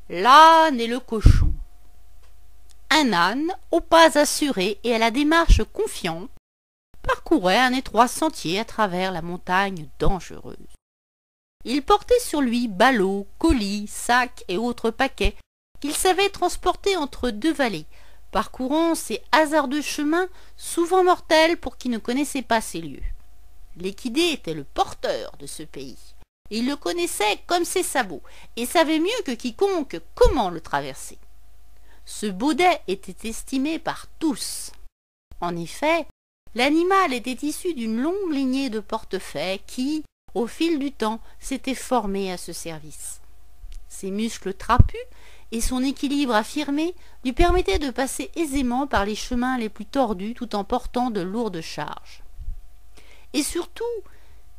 L'âne et le cochon. Un âne, aux pas assurés et à la démarche confiante, parcourait un étroit sentier à travers la montagne dangereuse. Il portait sur lui ballots, colis, sacs et autres paquets qu'il savait transporter entre deux vallées, parcourant ces hasardeux chemins souvent mortels pour qui ne connaissait pas ces lieux. L'équidé était le porteur de ce pays. Il le connaissait comme ses sabots et savait mieux que quiconque comment le traverser. Ce baudet était estimé par tous. En effet, l'animal était issu d'une longue lignée de portefaix qui, au fil du temps, s'était formée à ce service. Ses muscles trapus et son équilibre affirmé lui permettaient de passer aisément par les chemins les plus tordus tout en portant de lourdes charges. Et surtout,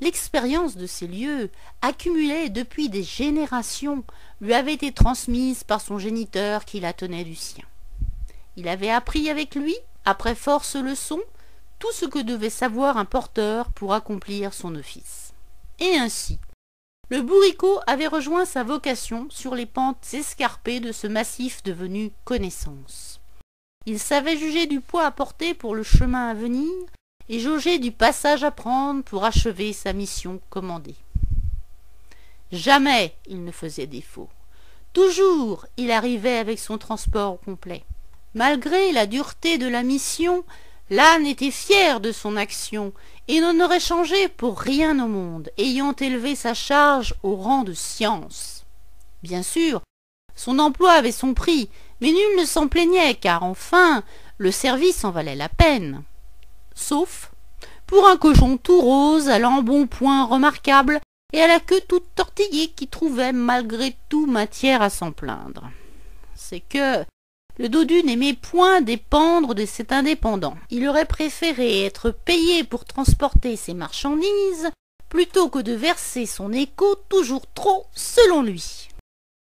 l'expérience de ces lieux, accumulée depuis des générations, lui avait été transmise par son géniteur qui la tenait du sien. Il avait appris avec lui, après force leçons, tout ce que devait savoir un porteur pour accomplir son office. Et ainsi, le bourricot avait rejoint sa vocation sur les pentes escarpées de ce massif devenu connaissance. Il savait juger du poids à porter pour le chemin à venir et jauger du passage à prendre pour achever sa mission commandée. Jamais il ne faisait défaut. Toujours il arrivait avec son transport complet. Malgré la dureté de la mission, l'âne était fier de son action et n'en aurait changé pour rien au monde, ayant élevé sa charge au rang de science. Bien sûr, son emploi avait son prix, mais nul ne s'en plaignait, car enfin, le service en valait la peine. Sauf pour un cochon tout rose, à l'embonpoint remarquable et à la queue toute tortillée qui trouvait malgré tout matière à s'en plaindre. C'est que le dodu n'aimait point dépendre de cet indépendant. Il aurait préféré être payé pour transporter ses marchandises plutôt que de verser son écho toujours trop selon lui.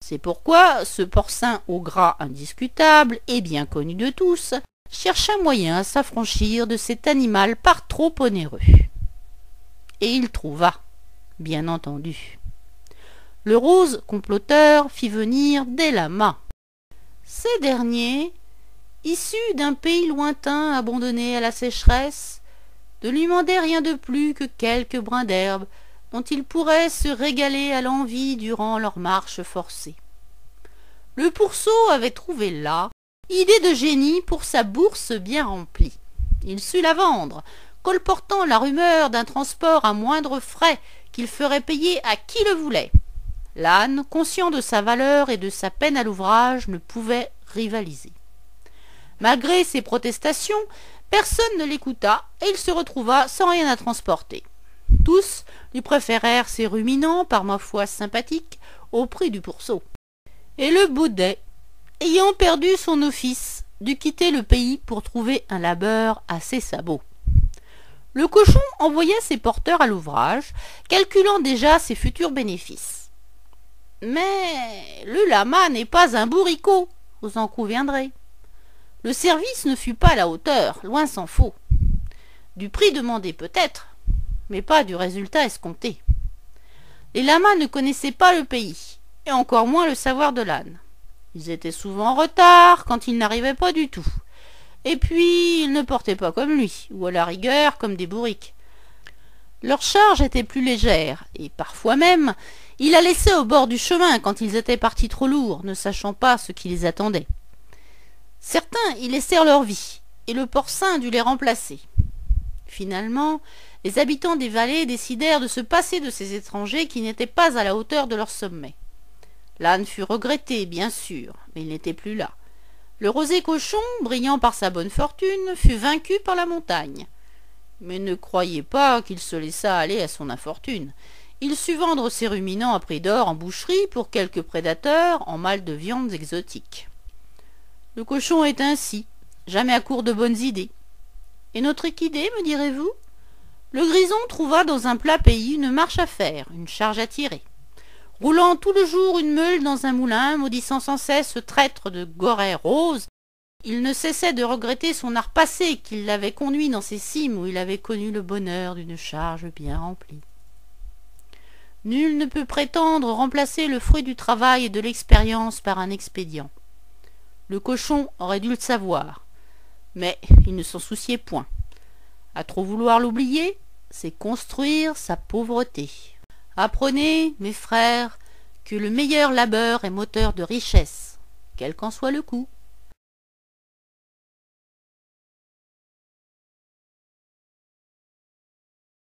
C'est pourquoi ce porcin au gras indiscutable et bien connu de tous chercha moyen à s'affranchir de cet animal par trop onéreux. Et il trouva, bien entendu. Le rose comploteur fit venir des lamas. Ces derniers, issus d'un pays lointain abandonné à la sécheresse, ne lui demandaient rien de plus que quelques brins d'herbe dont ils pourraient se régaler à l'envi durant leur marche forcée. Le pourceau avait trouvé là idée de génie pour sa bourse bien remplie. Il sut la vendre, colportant la rumeur d'un transport à moindre frais qu'il ferait payer à qui le voulait. L'âne, conscient de sa valeur et de sa peine à l'ouvrage, ne pouvait rivaliser. Malgré ses protestations, personne ne l'écouta et il se retrouva sans rien à transporter. Tous lui préférèrent ses ruminants, par ma foi sympathiques, au prix du pourceau. Et le baudet, ayant perdu son office, dut quitter le pays pour trouver un labeur à ses sabots. Le cochon envoya ses porteurs à l'ouvrage, calculant déjà ses futurs bénéfices. Mais le lama n'est pas un bourricot, vous en conviendrez. Le service ne fut pas à la hauteur, loin s'en faut. Du prix demandé peut-être, mais pas du résultat escompté. Les lamas ne connaissaient pas le pays, et encore moins le savoir de l'âne. Ils étaient souvent en retard quand il n'arrivait pas du tout. Et puis, ils ne portaient pas comme lui, ou à la rigueur comme des bourriques. Leur charge était plus légère, et parfois même, il la laissait au bord du chemin quand ils étaient partis trop lourds, ne sachant pas ce qui les attendait. Certains y laissèrent leur vie, et le porcin dut les remplacer. Finalement, les habitants des vallées décidèrent de se passer de ces étrangers qui n'étaient pas à la hauteur de leur sommet. L'âne fut regretté, bien sûr, mais il n'était plus là. Le rosé cochon, brillant par sa bonne fortune, fut vaincu par la montagne. Mais ne croyez pas qu'il se laissa aller à son infortune. Il sut vendre ses ruminants à prix d'or en boucherie pour quelques prédateurs en mal de viandes exotiques. Le cochon est ainsi, jamais à court de bonnes idées. Et notre équidé, me direz-vous? Le grison trouva dans un plat pays une marche à faire, une charge à tirer. Roulant tout le jour une meule dans un moulin, maudissant sans cesse ce traître de Goret Rose, il ne cessait de regretter son art passé qui l'avait conduit dans ces cimes où il avait connu le bonheur d'une charge bien remplie. Nul ne peut prétendre remplacer le fruit du travail et de l'expérience par un expédient. Le cochon aurait dû le savoir, mais il ne s'en souciait point. À trop vouloir l'oublier, c'est construire sa pauvreté. Apprenez, mes frères, que le meilleur labeur est moteur de richesse, quel qu'en soit le coût.